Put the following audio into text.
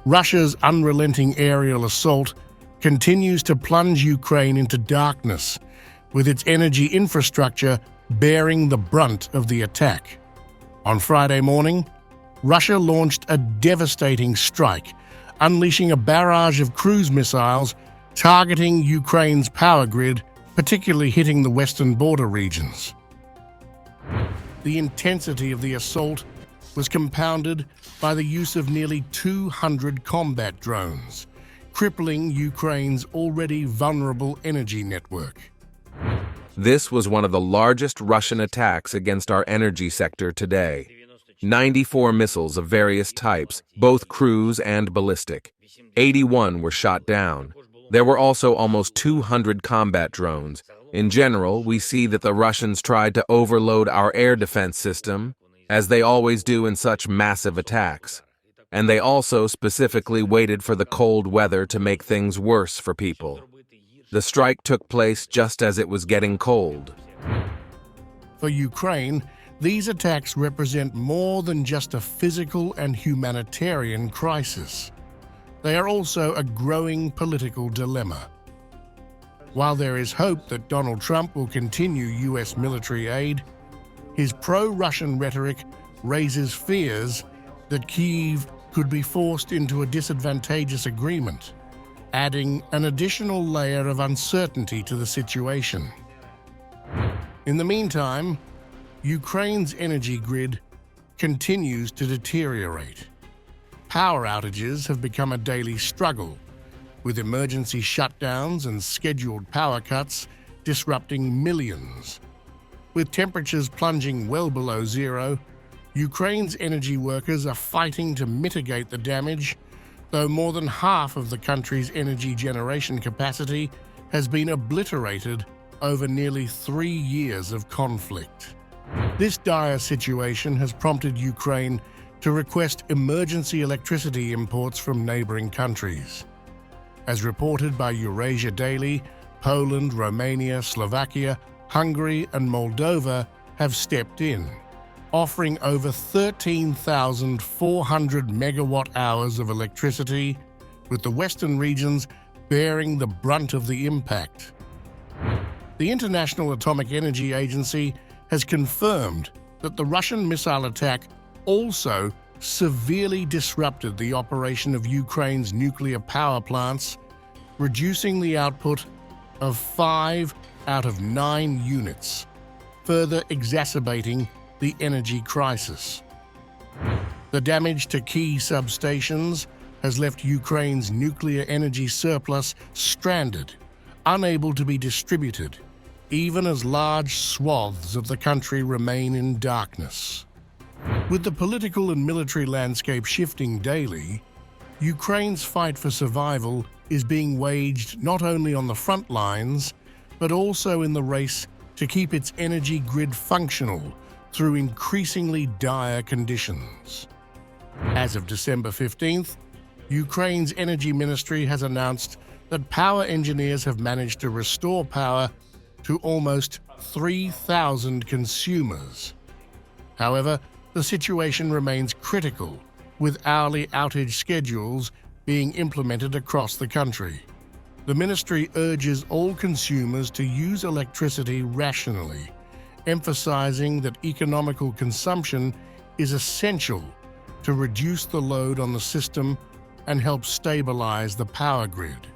Russia's unrelenting aerial assault continues to plunge Ukraine into darkness, with its energy infrastructure bearing the brunt of the attack. On Friday morning, Russia launched a devastating strike, unleashing a barrage of cruise missiles targeting Ukraine's power grid, particularly hitting the western border regions. The intensity of the assault was compounded by the use of nearly 200 combat drones, crippling Ukraine's already vulnerable energy network. This was one of the largest Russian attacks against our energy sector today. 94 missiles of various types, both cruise and ballistic. 81 were shot down. There were also almost 200 combat drones. In general, we see that the Russians tried to overload our air defense system, as they always do in such massive attacks. And they also specifically waited for the cold weather to make things worse for people. The strike took place just as it was getting cold. For Ukraine, these attacks represent more than just a physical and humanitarian crisis. They are also a growing political dilemma. While there is hope that Donald Trump will continue U.S. military aid, his pro-Russian rhetoric raises fears that Kyiv could be forced into a disadvantageous agreement, adding an additional layer of uncertainty to the situation. In the meantime, Ukraine's energy grid continues to deteriorate. Power outages have become a daily struggle, with emergency shutdowns and scheduled power cuts disrupting millions. With temperatures plunging well below zero, Ukraine's energy workers are fighting to mitigate the damage, though more than half of the country's energy generation capacity has been obliterated over nearly 3 years of conflict. This dire situation has prompted Ukraine to request emergency electricity imports from neighboring countries. As reported by Eurasia Daily, Poland, Romania, Slovakia, Hungary, and Moldova have stepped in, offering over 13,400 megawatt-hours of electricity, with the western regions bearing the brunt of the impact. The International Atomic Energy Agency has confirmed that the Russian missile attack also severely disrupted the operation of Ukraine's nuclear power plants, reducing the output of 5 out of 9 units, further exacerbating the energy crisis. The damage to key substations has left Ukraine's nuclear energy surplus stranded, unable to be distributed, even as large swaths of the country remain in darkness. With the political and military landscape shifting daily, Ukraine's fight for survival is being waged not only on the front lines, but also in the race to keep its energy grid functional through increasingly dire conditions. As of December 15th, Ukraine's energy ministry has announced that power engineers have managed to restore power to almost 3,000 consumers. However, the situation remains critical, with hourly outage schedules being implemented across the country. The ministry urges all consumers to use electricity rationally, emphasizing that economical consumption is essential to reduce the load on the system and help stabilize the power grid.